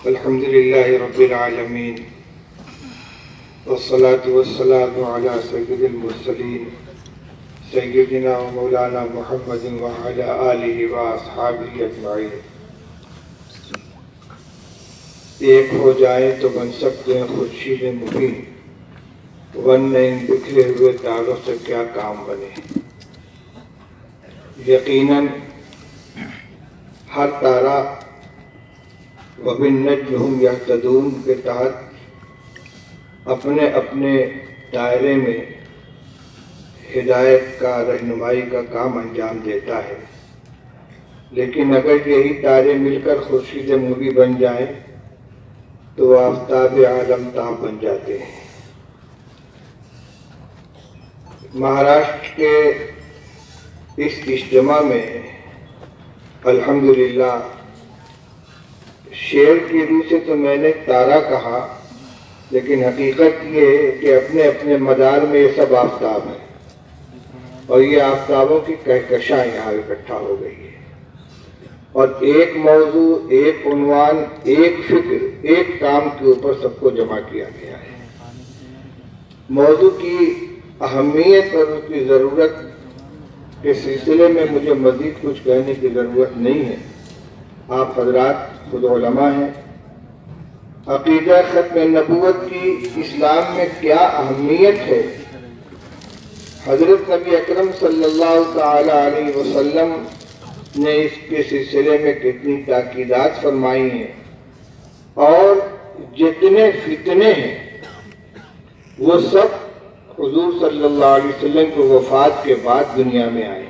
الحمد للہ رب العالمین والصلاة والسلام علی سید المرسلین سیدنا و مولانا محمد وعلی آلہ و اصحابہ اجمعین۔ ایک ہو جائیں تو بن سکتے ہیں خورشید مبین، ورنہ ان بکھرے ہوئے تاروں سے کیا کام بنے۔ یقیناً ہر تارہ وَبِالنَّجْمِ هُمْ يَهْتَدُونَ کے تحت اپنے اپنے دائرے میں ہدایت کا، رہنمائی کا کام انجام دیتا ہے، لیکن اگر یہی تارے مل کر خورشید مبیں بن جائیں تو آفتاب عالم تاب بن جاتے ہیں۔ مہاراشٹر کے اس اجتماع میں الحمدللہ شعر کی روح سے تو میں نے تارہ کہا، لیکن حقیقت یہ ہے کہ اپنے اپنے مدار میں یہ سب آفتاب ہیں، اور یہ آفتابوں کی کہکشاں یہاں اکٹھا ہو گئی ہے، اور ایک موضوع، ایک عنوان، ایک فکر، ایک کام کے اوپر سب کو جمع کیا گیا ہے۔ موضوع کی اہمیت اور اس کی ضرورت کے سلسلے میں مجھے مزید کچھ کہنے کی ضرورت نہیں ہے، آپ حضرات خود علماء ہیں۔ عقیدہ ختم نبوت کی اسلام میں کیا اہمیت ہے، حضرت نبی اکرم صلی اللہ تعالی علیہ وسلم نے اس کے سلسلے میں کتنی تاکیدات فرمائی ہیں، اور جتنے فتنے ہیں وہ سب حضور صلی اللہ علیہ وسلم کی وفات کے بعد دنیا میں آئے،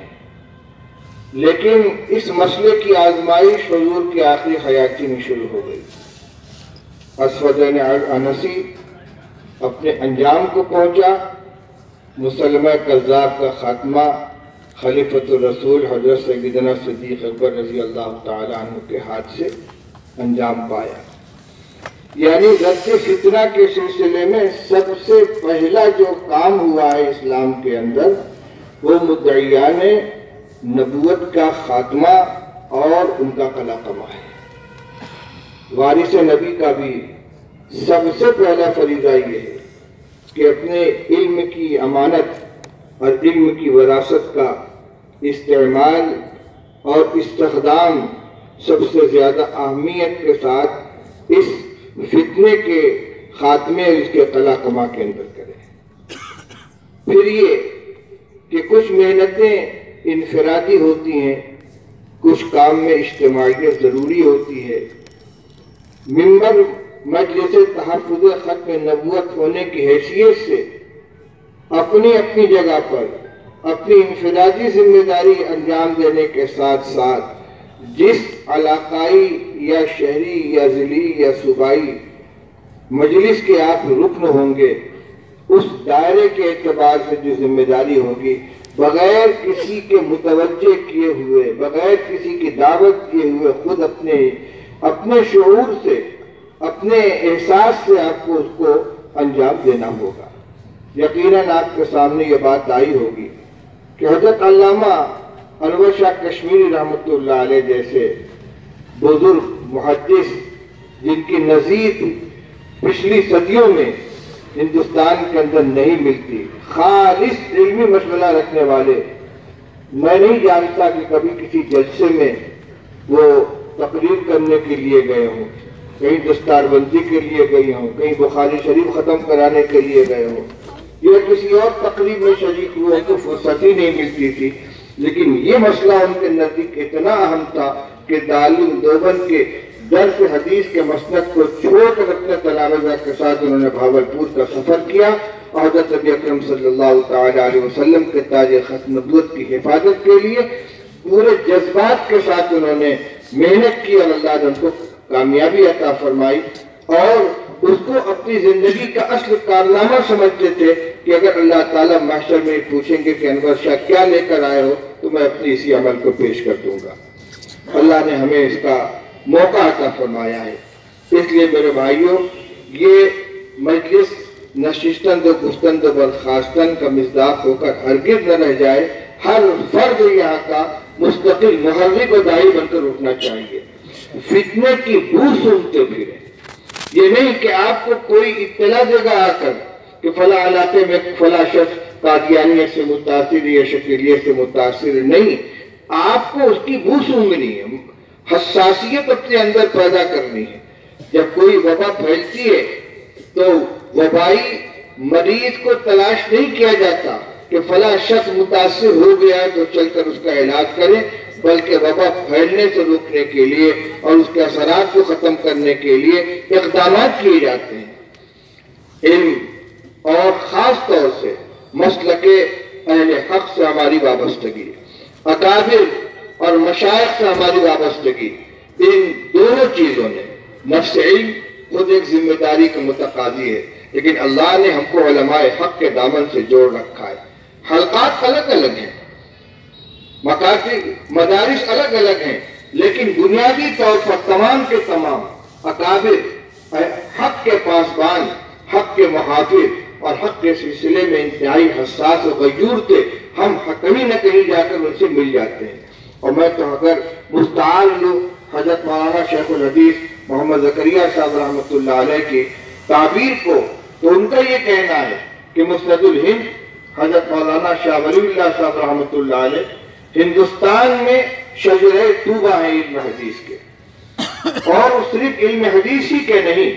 لیکن اس مسئلے کی آزمائش حضور کی آخری حیاتی میں شروع ہو گئی۔ اسودین عنسی اپنے انجام کو پہنچا، مسلمہ کذاب کا خاتمہ خلیفۃ الرسول حضرت سیدنا صدیق اکبر رضی اللہ تعالیٰ عنہ کے ہاتھ سے انجام پایا۔ یعنی رد فتنہ کے سلسلے میں سب سے پہلا جو کام ہوا ہے اسلام کے اندر وہ مدعیان نبوت کا خاتمہ اور ان کا قلع قمع ہے۔ وارث نبی کا بھی سب سے پہلا فریضہ یہ ہے کہ اپنے علم کی امانت اور علم کی وراثت کا استعمال اور استخدام سب سے زیادہ اہمیت کے ساتھ اس فتنے کے خاتمے اور اس کے قلع قمع کے اندر کریں۔ پھر یہ کہ کچھ محنتیں انفرادی ہوتی ہیں، کچھ کام میں اجتماعیت ضروری ہوتی ہے۔ ممبر مجلس تحفظ ختم نبوت ہونے کی حیثیت سے اپنی اپنی جگہ پر اپنی انفرادی ذمہ داری انجام دینے کے ساتھ ساتھ جس علاقائی یا شہری یا ضلعی یا صوبائی مجلس کے آپ رکن ہوں گے، اس دائرے کے اعتبار سے جو ذمہ داری ہوگی، بغیر کسی کے متوجہ کیے ہوئے، بغیر کسی کی دعوت کیے ہوئے، خود اپنے شعور سے، اپنے احساس سے آپ کو اس کو انجام دینا ہوگا۔ یقیناً آپ کے سامنے یہ بات آئی ہوگی کہ حضرت علامہ انور شاہ کشمیری رحمۃ اللہ علیہ جیسے بزرگ محدث جن کی نظیر پچھلی صدیوں میں ہندوستان کے اندر نہیں ملتی، خالص علمی مشغلہ رکھنے والے، میں نہیں جانتا کہ کبھی کسی جلسے میں وہ تقریر کرنے کے لیے گئے ہوں، کہیں دستار بندی کے لیے گئے ہوں، کہیں بخاری شریف ختم کرانے کے لیے گئے ہوں، یا کسی اور تقریب میں شریک ہوئے، ان کو فرصت ہی نہیں ملتی تھی، لیکن یہ مسئلہ ان کے نزدیک اتنا اہم تھا کہ دارالعلوم دیوبند کے درس حدیث کے مسند کو چھوڑ کر اپنے تلامذہ کے ساتھ انہوں نے بھاولپور کا سفر کیا، اور حضرت نبی اکرم صلی اللہ تعالی علیہ وسلم کے تاج ختم نبوت کی حفاظت کے لیے پورے جذبات کے ساتھ انہوں نے محنت کی، اور اللہ نے ان کو کامیابی عطا فرمائی، اور اس کو اپنی زندگی کا اصل کارنامہ سمجھتے تھے کہ اگر اللہ تعالیٰ محشر میں پوچھیں گے کہ انور شاہ کیا لے کر آئے ہو تو میں اپنی اسی عمل کو پیش کر دوں گا۔ اللہ نے ہمیں اس کا موقع عطا فرمایا ہے۔ اس لیے میرے بھائیوں، یہ مجلس نشستن و گفتن و برخاستن کا مصداق ہو کر ہرگز نہ رہ جائے، ہر فرد یہاں کا مستقل محرک و داعی بن کر اٹھنا چاہیے۔ فتنے کی بو سنتے پھریں۔ یہ نہیں کہ آپ کو کوئی اطلاع دے گا آ کر کہ فلاں علاقے میں فلاں شخص قادیانیت سے متاثر یا شکیلیت سے متاثر، نہیں، آپ کو اس کی بو سونگنی ہے، حساسیت اپنے اندر پیدا کرنی ہے۔ جب کوئی وبا پھیلتی ہے تو وبائی مریض کو تلاش نہیں کیا جاتا کہ فلاں شخص متاثر ہو گیا ہے تو چل کر اس کا علاج کریں، بلکہ وبا پھیلنے سے روکنے کے لیے اور اس کے اثرات کو ختم کرنے کے لیے اقدامات کیے جاتے ہیں۔ علم اور خاص طور سے مسلک اہل حق سے ہماری وابستگی، اکابر اور مشائخ سے ہماری وابستگی، ان دونوں چیزوں نے نفس علم خود ایک ذمہ داری کا متقاضی ہے، لیکن اللہ نے ہم کو علماء حق کے دامن سے جوڑ رکھا ہے۔ حلقات الگ الگ ہیں، مکاتب مدارس الگ الگ ہیں، لیکن بنیادی طور پر تمام کے تمام اکابر حق کے پاسبان، حق کے محافظ اور حق کے سلسلے میں انتہائی حساس و غیور تھے۔ ہم کہیں نہ کہیں جا کر ان سے مل جاتے ہیں۔ اور میں تو اگر مستعار لوں حضرت مولانا شیخ الحدیث محمد زکریا صاحب رحمۃ اللہ علیہ کی تعبیر کو، تو ان کا یہ کہنا ہے کہ مسند الہند حضرت مولانا شاہ ولی اللہ صاحب رحمۃ اللہ علیہ ہندوستان میں شجرہ طوبہ ہیں علم حدیث کے، اور صرف علم حدیث ہی کے نہیں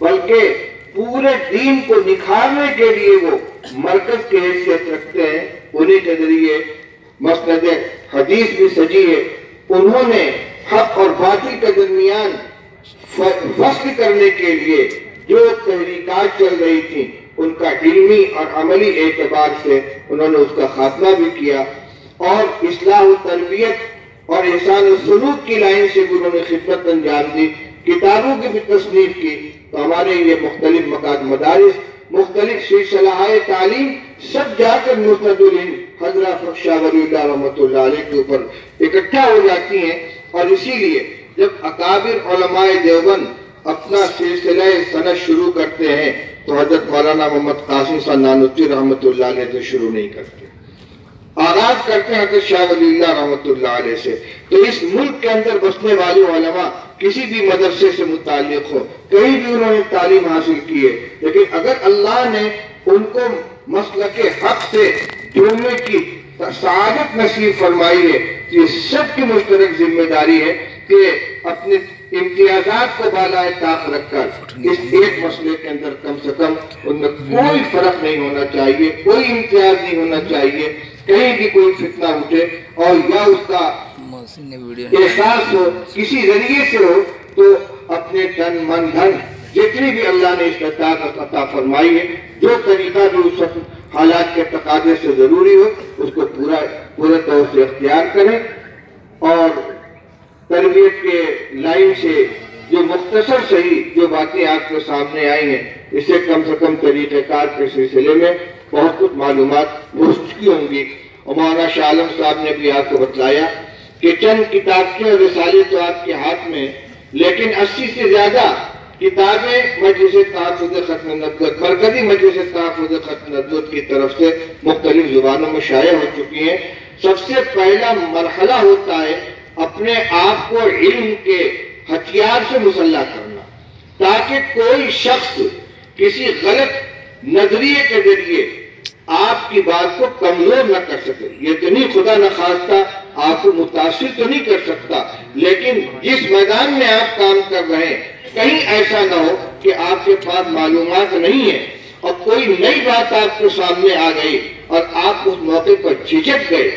بلکہ پورے دین کو نکھارنے کے لیے وہ مرکز کی حیثیت رکھتے ہیں۔ انہی کے ذریعے مسند حدیث بھی سجی ہے۔ انہوں نے حق اور باطل کے درمیان فصل کرنے کے لیے جو تحریکات چل رہی تھیں ان کا علمی اور عملی اعتبار سے انہوں نے اس کا خاتمہ بھی کیا، اور اصلاح و تربیت اور احسان السلوک کی لائن سے بھی انہوں نے خدمت انجام دی، کتابوں کی بھی تصنیف کی۔ تو ہمارے یہ مختلف مدارس، مختلف سلسلہ تعلیم سب جا کر مسند الہند حضرت شاہ ولی اللہ رحمۃ اللہ علیہ کے اوپر اکٹھا ہو جاتی ہیں۔ اور اسی لیے جب اکابر علماء دیوبند اپنا سلسلہ سند شروع کرتے ہیں تو حضرت مولانا محمد قاسم صاحب نانوتوی رحمۃ اللہ علیہ سے شروع نہیں کرتے، آغاز کرتے ہیں حضرت شاہ ولی اللہ رحمۃ اللہ علیہ سے۔ تو اس ملک کے اندر بسنے والے علماء کسی بھی مدرسے سے متعلق ہو، کہیں بھی انہوں نے تعلیم حاصل کی ہے، لیکن اگر اللہ نے ان کو مسلک حق سے جڑنے کی سعادت نصیب فرمائی ہے تو یہ سب کی مشترک ذمہ داری ہے کہ اپنے امتیازات کو بالائے طاق رکھ کر اس ایک مسئلے کے اندر کم سے کم ان میں کوئی فرق نہیں ہونا چاہیے، کوئی امتیاز نہیں ہونا چاہیے، کہیں بھی کوئی فتنہ اٹھے اور یا اس کا احساس ہو کسی ذریعے سے ہو تو اپنے تن من دھن جتنی بھی اللہ نے استطاعت عطا فرمائی ہے، جو طریقہ بھی اس حالات کے تقاضے سے ضروری ہو اس کو پورے طور سے اختیار کریں، اور تربیت کے لائن سے جو مختصر صحیح جو باتیں آپ کے سامنے آئی ہیں اس سے کم طریقہ کار کے سلسلے میں بہت کچھ معلومات ہو چکی ہوں گی۔ اور مولانا شاہ عالم صاحب نے بھی آپ کو بتلایا کہ چند کتابیں اور رسالے تو آپ کے ہاتھ میں، لیکن 80 سے زیادہ کتابیں مجلس تحفظ ختم نبوت، مرکزی مجلس تحفظ ختم نبوت کی طرف سے مختلف زبانوں میں شائع ہو چکی ہیں۔ سب سے پہلا مرحلہ ہوتا ہے اپنے آپ کو علم کے ہتھیار سے مسلح کرنا، تاکہ کوئی شخص کسی غلط نظریے کے ذریعے آپ کی بات کو کمزور نہ کر سکے۔ یہ تو نہیں خدا نخواستہ آپ کو متاثر تو نہیں کر سکتا، لیکن جس میدان میں آپ کام کر رہے ہیں کہیں ایسا نہ ہو کہ آپ کے پاس معلومات نہیں ہے اور کوئی نئی بات آپ کے سامنے آ گئی اور آپ اس موقع پر جھجک گئے،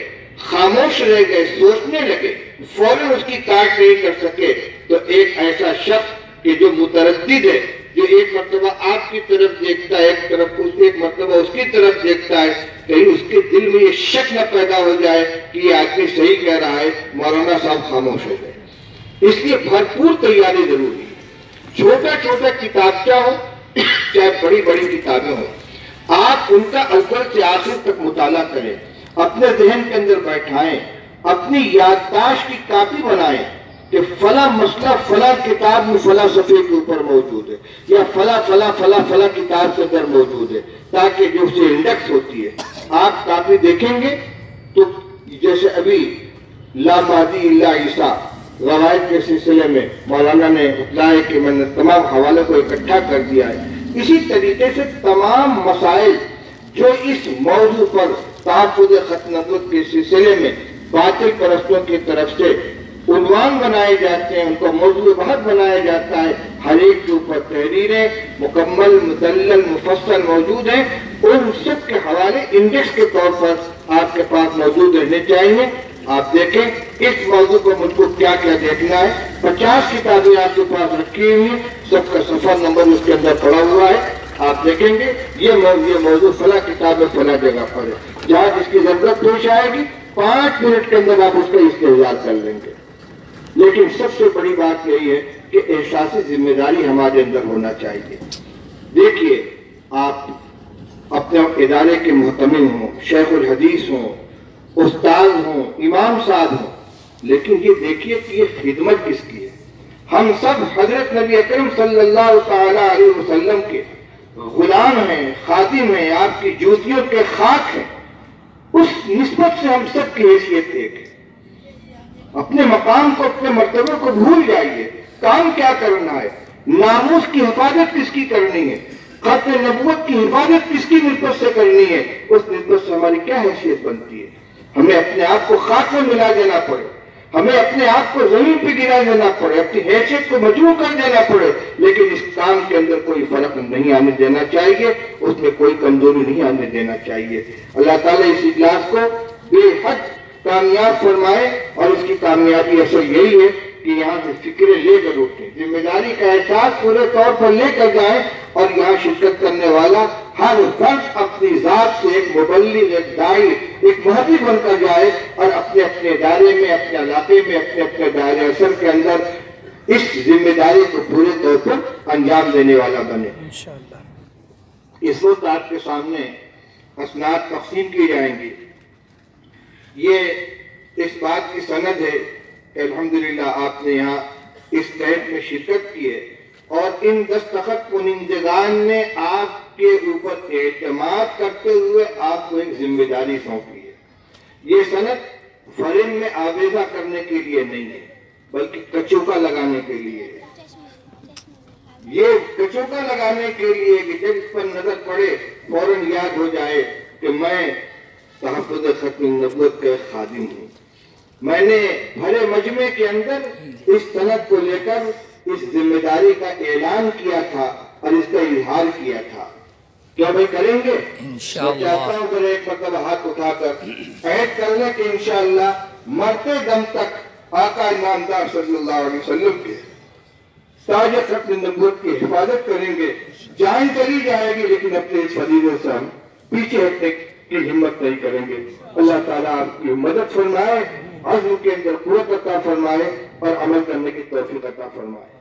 خاموش رہ گئے، سوچنے لگے، فوراً اس کی کاٹ نہیں کر سکے، تو ایک ایسا شخص کہ جو متردد ہے، جو ایک مرتبہ آپ کی طرف دیکھتا ہے، ایک مرتبہ اس کی طرف دیکھتا ہے، کہیں اس کے دل میں یہ شک نہ پیدا ہو جائے کہ یہ آدمی صحیح کہہ رہا ہے، مولانا صاحب خاموش ہو گئے۔ اس لیے بھرپور تیاری ضروری ہے، چھوٹا کتابچہ ہو چاہے بڑی بڑی کتابیں ہوں، آپ ان کا اول سے آخر تک مطالعہ کریں، اپنے ذہن کے اندر بیٹھائیں، اپنی یادداشت کی کاپی بنائیں کہ فلاں مسئلہ فلاں کتاب میں فلاں صفحے کے اوپر موجود ہے، یا فلاں کتاب کے اندر موجود ہے، تاکہ جو اسے انڈیکس ہوتی ہے آپ کاپی دیکھیں گے تو جیسے ابھی لا مہدی الا عیسیٰ غوائد کے سلسلے میں مولانا نے بتلایا کہ میں نے تمام حوالے کو اکٹھا کر دیا ہے. اسی طریقے سے تمام مسائل جو اس موضوع پر تحفظ ختم نبوت کے سلسلے میں باطل پرستوں کی طرف سے عنوان بنائے جاتے ہیں، ان کو موضوع بحث بنایا جاتا ہے، ہر ایک کے اوپر تحریریں مکمل مدلل مفصل موجود ہیں. ان سب کے حوالے انڈیکس کے طور پر آپ کے پاس موجود رہنے چاہیے. آپ دیکھیں اس موضوع کو مجھ کو کیا کیا دیکھنا ہے. 50 کتابیں آپ کے پاس رکھی ہوئی ہیں، سب کا صفحہ نمبر اس کے اندر پڑا ہوا ہے. آپ دیکھیں گے یہ موضوع فلاں کتاب فلاں جگہ پر ہے. جہاں جس کی ضرورت پیش آئے گی 5 منٹ کے اندر آپ اس کا استعمال کر لیں گے. لیکن سب سے بڑی بات یہی ہے کہ احساس ذمہ داری ہمارے اندر ہونا چاہیے. دیکھیے آپ اپنے ادارے کے محتمل ہوں، شیخ الحدیث ہوں، استاد ہوں، امام صاحب ہوں، لیکن یہ دیکھیے کہ یہ خدمت کس کی ہے. ہم سب حضرت نبی اکرم صلی اللہ تعالی علیہ وسلم کے غلام ہیں، خادم ہیں، آپ کی جوتیوں کے خاک ہیں. اس نسبت سے ہم سب کی حیثیت ایک ہے. اپنے مقام کو اپنے مرتبے کو بھول جائیے. کام کیا کرنا ہے؟ ناموس کی حفاظت کس کی کرنی ہے؟ ختم نبوت کی حفاظت کس کی نسبت سے کرنی ہے؟ اس نسبت سے ہماری کیا حیثیت بنتی ہے؟ ہمیں اپنے آپ کو خاک میں ملا دینا پڑے، ہمیں اپنے آپ کو زمین پہ گرا دینا پڑے، اپنی حیثیت کو مجروح کر دینا پڑے، لیکن اس کام کے اندر کوئی فرق نہیں آنے دینا چاہیے، اس میں کوئی کمزوری نہیں آنے دینا چاہیے. اللہ تعالیٰ اس اجلاس کو بے حد کامیاب فرمائے. اور اس کی کامیابی اصل یہی ہے کہ یہاں سے فکریں لے کر اٹھیں، ذمہ داری کا احساس پورے طور پر لے کر جائیں، اور یہاں شرکت کرنے والا ہر فرد اپنی ذات سے ایک مبلغ، ایک داعی، ایک محبت بن کر جائے، اور اپنے اپنے ادارے میں، اپنے علاقے میں، اپنے اپنے دائرے اثر کے اندر اس ذمہ داری کو پورے طور پر انجام دینے والا بنے. انشاءاللہ اس وقت آپ کے سامنے اسناد تقسیم کی جائیں گی. یہ اس بات کی سند ہے کہ الحمدللہ آپ نے یہاں اس تحت میں شرکت کی ہے، اور ان دستخط کنندگان نے آپ کے اوپر اعتماد کرتے ہوئے آپ کو ایک ذمہ داری سونپی ہے. یہ سند فریم میں آویزہ کرنے کے لیے نہیں ہے، بلکہ کچوکا لگانے کے لیے ہے. یہ کچوکا لگانے کے لیے کہ جب اس پر نظر پڑے فوراً یاد ہو جائے کہ میں تحفظ ختم نبوت کا خادم ہوں. میں نے بھرے مجمع کے اندر اس سند کو لے کر اس ذمہ داری کا اعلان کیا تھا اور اس کا اظہار کیا تھا. کیا بھائی کریں گے؟ انشاءاللہ. میں چاہتا ہوں کہ ایک مرتبہ ہاتھ اٹھا کر عہد کر لیں کہ انشاءاللہ مرتے دم تک آقا نامدار صلی اللہ علیہ وسلم کے تاج ختم نبوت کی حفاظت کریں گے. جان چلی جائے گی لیکن اپنے اس فریضے سے ہم پیچھے ہٹنے کی ہمت نہیں کریں گے. اللہ تعالیٰ آپ کی مدد فرمائے، عزم کے اندر قوت عطا فرمائے اور عمل کرنے کی توفیق عطا فرمائے.